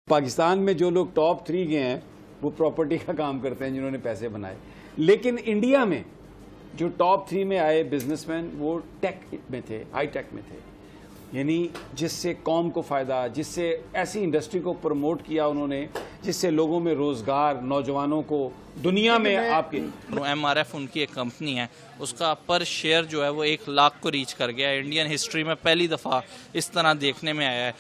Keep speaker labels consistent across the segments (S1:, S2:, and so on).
S1: पाकिस्तान में जो लोग टॉप 3 गए हैं वो प्रॉपर्टी का काम करते हैं जिन्होंने पैसे बनाए, लेकिन इंडिया में जो टॉप 3 में आए बिजनेसमैन वो टेक में थे, हाई टेक में थे, यानी जिससे कौम को फ़ायदा, जिससे ऐसी इंडस्ट्री को प्रमोट किया उन्होंने जिससे लोगों में रोज़गार, नौजवानों को दुनिया में आपके
S2: MRF उनकी एक कंपनी है, उसका पर शेयर जो है वो 1 लाख को रीच कर गया है। इंडियन हिस्ट्री में पहली दफ़ा इस तरह देखने में आया है।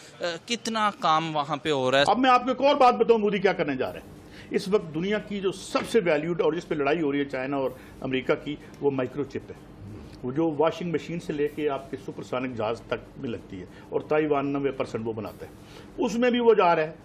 S2: कितना काम वहाँ पे हो रहा है।
S3: अब मैं आपको एक और बात बताऊँ, मोदी क्या करने जा रहे हैं। इस वक्त दुनिया की जो सबसे वैल्यूड और जिस पे लड़ाई हो रही है चाइना और अमेरिका की, वो माइक्रोचिप है। वो जो वॉशिंग मशीन से लेके आपके सुपरसोनिक जहाज तक भी लगती है, और ताइवान 90% वो बनाता है। उसमें भी वो जा रहा है,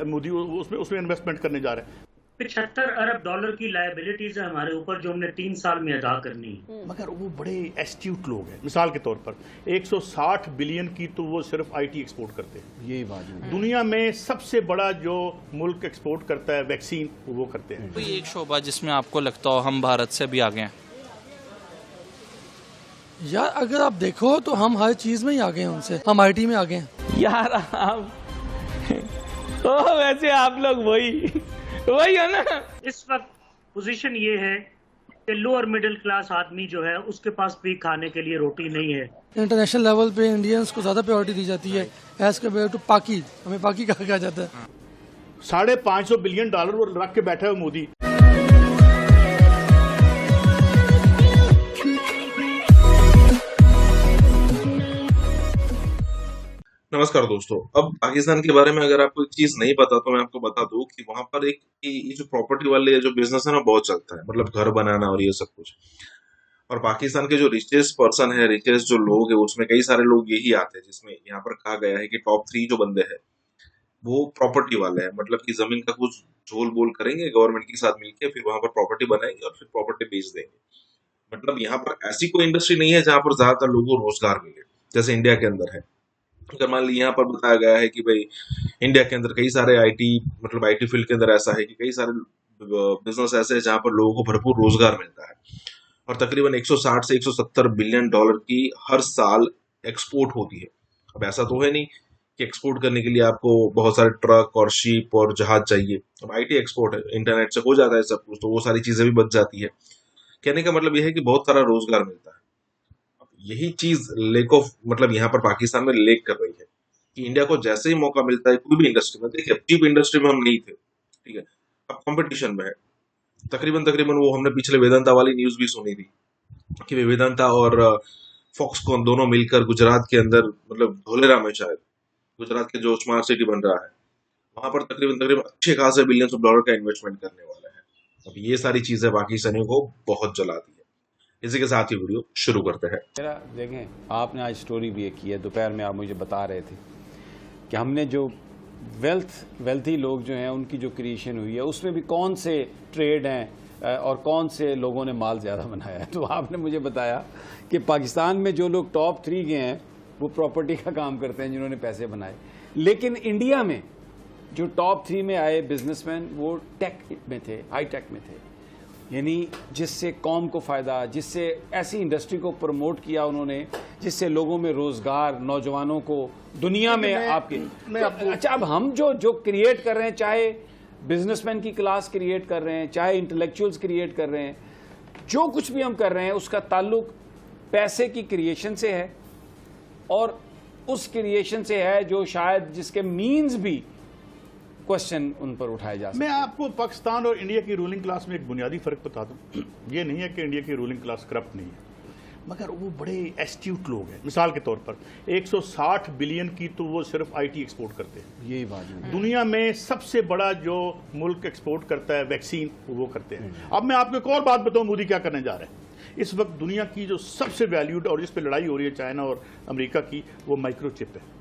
S3: मोदी उसमें इन्वेस्टमेंट करने जा रहा है।
S4: 75 अरब डॉलर की लायबिलिटीज है हमारे ऊपर जो हमने 3 साल में अदा करनी है।
S3: मगर वो बड़े एस्ट्यूट लोग हैं। मिसाल के तौर पर 160 बिलियन की तो वो सिर्फ IT एक्सपोर्ट करते हैं।
S1: यही बात है।
S3: दुनिया में सबसे बड़ा जो मुल्क एक्सपोर्ट करता है वैक्सीन, वो करते हैं।
S2: कोई एक शोबा जिसमें आपको लगता हो हम भारत से भी आगे हैं?
S5: यार अगर आप देखो तो हम हर चीज में ही आगे हैं उनसे, हम IT में आगे हैं।
S6: यार आप वैसे आप लोग वही है ना।
S4: इस वक्त पोजीशन ये है कि लोअर मिडिल क्लास आदमी जो है उसके पास भी खाने के लिए रोटी नहीं है।
S5: इंटरनेशनल लेवल पे इंडियंस को ज्यादा प्रायोरिटी दी जाती है एज कम्पेयर टू पाकी। हमें पाकी कहा जाता है।
S3: $550 बिलियन वो रख के बैठा है मोदी।
S7: नमस्कार दोस्तों। अब पाकिस्तान के बारे में अगर आपको एक चीज नहीं पता तो मैं आपको बता दूं कि वहां पर एक ये जो प्रॉपर्टी वाले जो बिजनेस है ना बहुत चलता है, मतलब घर बनाना और ये सब कुछ। और पाकिस्तान के जो रिचेस्ट पर्सन है, रिचेस्ट जो लोग है, उसमें कई सारे लोग यही आते हैं, जिसमें यहाँ पर कहा गया है कि टॉप 3 जो बंदे हैं वो प्रॉपर्टी वाले हैं। मतलब कि जमीन का कुछ झोल बोल करेंगे गवर्नमेंट के साथ मिलकर, फिर वहां पर प्रॉपर्टी बनाएंगे और फिर प्रॉपर्टी बेच देंगे। मतलब यहाँ पर ऐसी कोई इंडस्ट्री नहीं है जहां पर ज्यादातर लोगों को रोजगार मिले, जैसे इंडिया के अंदर है। अगर मान ली यहाँ पर बताया गया है कि भाई इंडिया के अंदर कई सारे IT फील्ड के अंदर ऐसा है कि कई सारे बिजनेस ऐसे हैं जहाँ पर लोगों को भरपूर रोजगार मिलता है, और तकरीबन 160 से 170 बिलियन डॉलर की हर साल एक्सपोर्ट होती है। अब ऐसा तो है नहीं कि एक्सपोर्ट करने के लिए आपको बहुत सारे ट्रक और शिप और जहाज चाहिए। अब IT एक्सपोर्ट है, इंटरनेट से हो जाता है सब कुछ, तो वो सारी चीजें भी बच जाती है। कहने का मतलब यह है कि बहुत सारा रोजगार मिलता है। यही चीज लेक ऑफ मतलब यहाँ पर पाकिस्तान में लेक कर रही है कि इंडिया को जैसे ही मौका मिलता है कोई भी इंडस्ट्री में, देखिए चीप इंडस्ट्री में हम नहीं थे, ठीक है, अब कंपटीशन में है। तकरीबन वो हमने पिछले वेदांता वाली न्यूज भी सुनी थी कि वेदांता और फॉक्सकॉन दोनों मिलकर गुजरात के अंदर, मतलब धोलेरा में शायद गुजरात के जो स्मार्ट सिटी बन रहा है वहां पर तकरीबन अच्छे खासे बिलियंस ऑफ डॉलर का इन्वेस्टमेंट करने वाला है। अब ये सारी चीजें पाकिस्तानियों को बहुत जलाती है। इसी के साथ ही वीडियो शुरू करते हैं।
S1: देखें, आपने आज स्टोरी भी एक की है, दोपहर में आप मुझे बता रहे थे कि हमने जो वेल्थी लोग जो हैं उनकी जो क्रिएशन हुई है उसमें भी कौन से ट्रेड हैं और कौन से लोगों ने माल ज़्यादा बनाया है। तो आपने मुझे बताया कि पाकिस्तान में जो लोग टॉप 3 गए हैं वो प्रॉपर्टी का काम करते हैं जिन्होंने पैसे बनाए, लेकिन इंडिया में जो टॉप 3 में आए बिजनेसमैन वो टेक में थे, हाई टेक में थे, यानी जिससे कौम को फ़ायदा, जिससे ऐसी इंडस्ट्री को प्रमोट किया उन्होंने जिससे लोगों में रोज़गार, नौजवानों को दुनिया में आपके अच्छा, अब हम जो क्रिएट कर रहे हैं, चाहे बिजनेसमैन की क्लास क्रिएट कर रहे हैं, चाहे इंटेलेक्चुअल्स क्रिएट कर रहे हैं, जो कुछ भी हम कर रहे हैं उसका ताल्लुक पैसे की क्रिएशन से है, और उस क्रिएशन से है जो शायद जिसके मीन्स भी क्वेश्चन उन पर उठाए जा सकते।
S3: मैं आपको पाकिस्तान और इंडिया की रूलिंग क्लास में एक बुनियादी फर्क बता दूं। ये नहीं है कि इंडिया की रूलिंग क्लास करप्ट नहीं है, मगर वो बड़े एस्ट्यूट लोग हैं। मिसाल के तौर पर 160 बिलियन की तो वो सिर्फ IT एक्सपोर्ट करते हैं।
S1: यही बात है।
S3: दुनिया में सबसे बड़ा जो मुल्क एक्सपोर्ट करता है वैक्सीन, वो करते हैं। अब मैं आपको एक और बात बताऊं, मोदी क्या करने जा रहे हैं। इस वक्त दुनिया की जो सबसे वैल्यूड और जिस पे लड़ाई हो रही है चाइना और अमेरिका की, वो माइक्रोचिप है।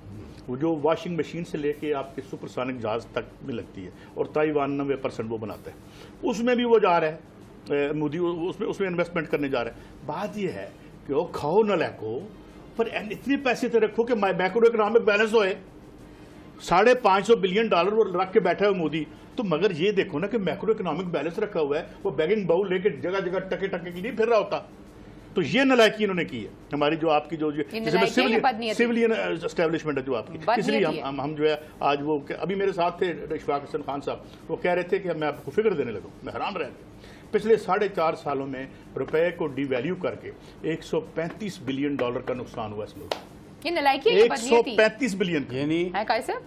S3: वो जो वॉशिंग मशीन से लेके आपके सुपरसोनिक जहाज तक में लगती है, और ताइवान 90% वो बनाता है। उसमें भी वो जा रहा है, मोदी उसमें इन्वेस्टमेंट करने जा रहा है। बात ये है कि वो खाओ न लैको, पर इतने पैसे तो रखो कि मैक्रो इकोनॉमिक बैलेंस होए। $550 बिलियन वो रख के बैठा है मोदी। तो मगर ये देखो ना कि मैक्रो इकोनॉमिक बैलेंस रखा हुआ है, वो बैगिंग बाउल लेके जगह जगह टके टके की नहीं फिर रहा होता। तो ये नलायकी इन्होंने की है हमारी जो आपकी जो सिविलियन एस्टेब्लिशमेंट है जो आपकी, इसलिए हम जो है आज वो अभी मेरे साथ थे इशफाक हसन खान साहब, वो कह रहे थे कि मैं आपको फिक्र देने लगा, मैं हैरान रह गया। पिछले 4.5 सालों में रुपए को डिवैल्यू करके $135 बिलियन का नुकसान हुआ इस मुल्क।
S8: ये नलायकी
S3: 135 बिलियन
S1: यानी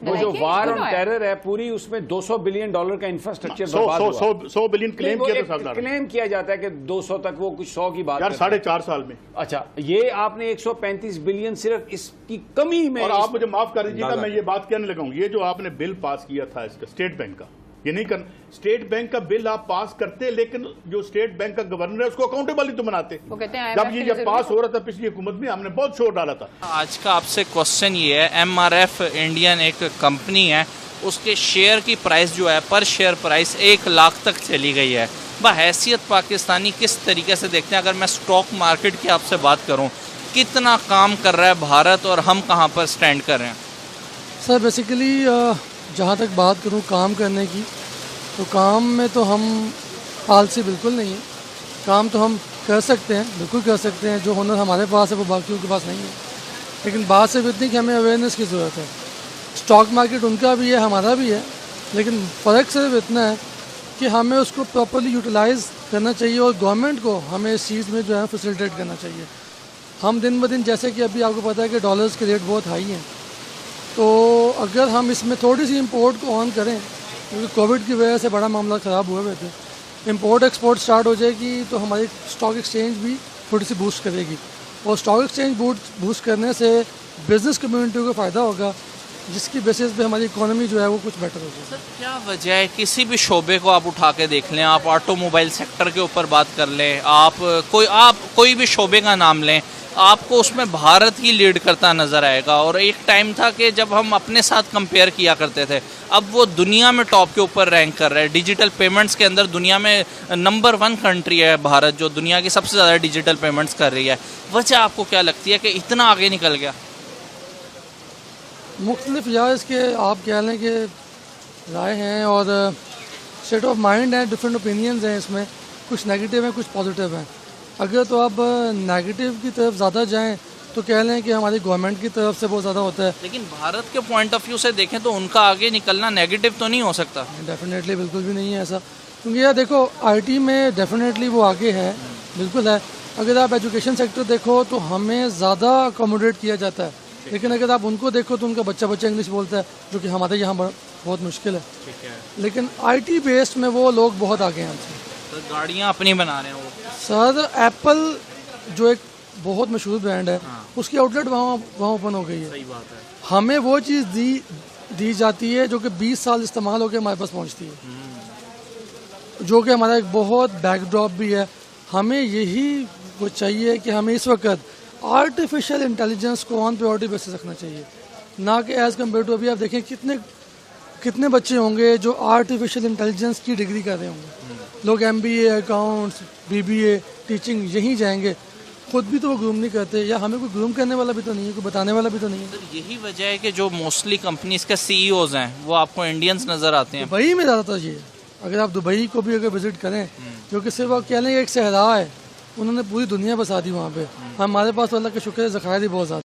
S1: वो जो वार ऑन टेरर है पूरी, उसमें $200 बिलियन का इंफ्रास्ट्रक्चर बर्बाद हुआ।
S3: 100 बिलियन क्लेम किया था,
S1: क्लेम किया जाता है कि 200 तक, वो कुछ 100 की बात
S3: यार 4.5 साल में।
S1: अच्छा, ये आपने 135 बिलियन सिर्फ इसकी कमी में।
S3: और आप मुझे माफ कर दीजिएगा, मैं ये बात कहने लगा हूं, ये जो आपने बिल पास किया था इसका स्टेट बैंक का, ये नहीं कर, स्टेट बैंक का बिल आप पास करते, लेकिन जो स्टेट बैंक का गवर्नर है उसको अकाउंटेबल ही तो बनाते।
S8: वो कहते हैं
S3: जब पास हो रहा था पिछली हुकूमत में, हमने बहुत शोर डाला था।
S2: आज का आपसे क्वेश्चन ये है, MRF इंडियन एक कंपनी है, उसके शेयर की प्राइस जो है पर शेयर प्राइस 1 लाख तक चली गई है। बहैसियत पाकिस्तानी किस तरीके से देखते हैं? अगर मैं स्टॉक मार्केट की आपसे बात करूँ, कितना काम कर रहा है भारत और हम कहाँ पर स्टैंड कर रहे हैं?
S5: सर बेसिकली जहाँ तक बात करूँ काम करने की, तो काम में तो हम आलसी बिल्कुल नहीं है। काम तो हम कर सकते हैं, बिल्कुल कर सकते हैं। जो हुनर हमारे पास है वो बाकियों के पास नहीं है। लेकिन बात सिर्फ इतनी कि हमें अवेयरनेस की ज़रूरत है। स्टॉक मार्केट उनका भी है, हमारा भी है, लेकिन फ़र्क सिर्फ इतना है कि हमें उसको प्रॉपर्ली यूटिलाइज़ करना चाहिए और गवर्नमेंट को हमें इस चीज़ में जो है फैसिलिटेट करना चाहिए। हम दिन ब दिन, जैसे कि अभी आपको पता है कि डॉलर्स के रेट बहुत हाई हैं, तो अगर हम इसमें थोड़ी सी इंपोर्ट को ऑन करें, क्योंकि कोविड की वजह से बड़ा मामला ख़राब हुए हुए थे, इंपोर्ट एक्सपोर्ट स्टार्ट हो जाएगी तो हमारी स्टॉक एक्सचेंज भी थोड़ी सी बूस्ट करेगी, और स्टॉक एक्सचेंज बूस्ट करने से बिज़नेस कम्युनिटी को फ़ायदा होगा, जिसकी बेसिस पे हमारी इकोनॉमी जो है वो कुछ बेटर होगी।
S2: सर क्या वजह है, किसी भी शोबे को आप उठा के देख लें, आप ऑटोमोबाइल सेक्टर के ऊपर बात कर लें, आप कोई भी शोबे का नाम लें, आपको उसमें भारत ही लीड करता नज़र आएगा। और एक टाइम था कि जब हम अपने साथ कंपेयर किया करते थे, अब वो दुनिया में टॉप के ऊपर रैंक कर रहा है। डिजिटल पेमेंट्स के अंदर दुनिया में नंबर 1 कंट्री है भारत, जो दुनिया की सबसे ज़्यादा डिजिटल पेमेंट्स कर रही है। वजह आपको क्या लगती है कि इतना आगे निकल गया?
S5: मुख्तलिफ या इसके आप कह लें कि राय हैं और स्टेट ऑफ माइंड है, डिफरेंट ओपिनियंस हैं इसमें, कुछ नेगेटिव हैं कुछ पॉजिटिव हैं। अगर तो आप नेगेटिव की तरफ ज़्यादा जाएं तो कह लें कि हमारी गवर्नमेंट की तरफ से बहुत ज़्यादा होता है,
S2: लेकिन भारत के पॉइंट ऑफ व्यू से देखें तो उनका आगे निकलना नेगेटिव तो नहीं हो सकता?
S5: डेफिनेटली बिल्कुल भी नहीं है ऐसा, क्योंकि यार देखो IT में डेफिनेटली वो आगे है, बिल्कुल है। अगर आप एजुकेशन सेक्टर देखो तो हमें ज़्यादा अकोमोडेट किया जाता है, लेकिन अगर आप उनको देखो तो उनका बच्चा इंग्लिश बोलता है, जो कि हमारे यहाँ बहुत मुश्किल है। लेकिन IT बेस्ड में वो लोग बहुत आगे हैं हमसे।
S2: तो गाड़ियाँ अपनी बना रहे हैं वो।
S5: सर एप्पल जो एक बहुत मशहूर ब्रांड है, उसकी आउटलेट वहाँ ओपन हो गई है।
S2: सही बात है।
S5: हमें वो चीज़ दी जाती है जो कि 20 साल इस्तेमाल होकर हमारे पास पहुँचती है, जो कि हमारा एक बहुत बैकड्रॉप भी है। हमें यही वो चाहिए कि हमें इस वक्त आर्टिफिशियल इंटेलिजेंस को ऑन प्रायोरिटी बेसिस रखना चाहिए, ना कि एज़ कम्पेयर टू अभी आप देखें कितने बच्चे होंगे जो आर्टिफिशियल इंटेलिजेंस की डिग्री कर रहे होंगे। लोग MBA, अकाउंट्स, BBA, टीचिंग यहीं जाएंगे, खुद भी तो वो ग्रूम नहीं करते, या हमें कोई ग्रूम करने वाला भी तो नहीं है, कोई बताने वाला भी तो नहीं है।
S2: तो यही वजह है कि जो मोस्टली कंपनीज के CEOs हैं वो आपको इंडियंस नज़र आते हैं।
S5: दुबई में ज़्यादातर ये है, अगर आप दुबई को भी अगर विजिट करें, जो कि सिर्फ आप कह लें एक सहरा है, उन्होंने पूरी दुनिया बसा दी वहाँ पे। हमारे पास अल्लाह का शुक्र है ज़खायर ही बहुत ज़्यादा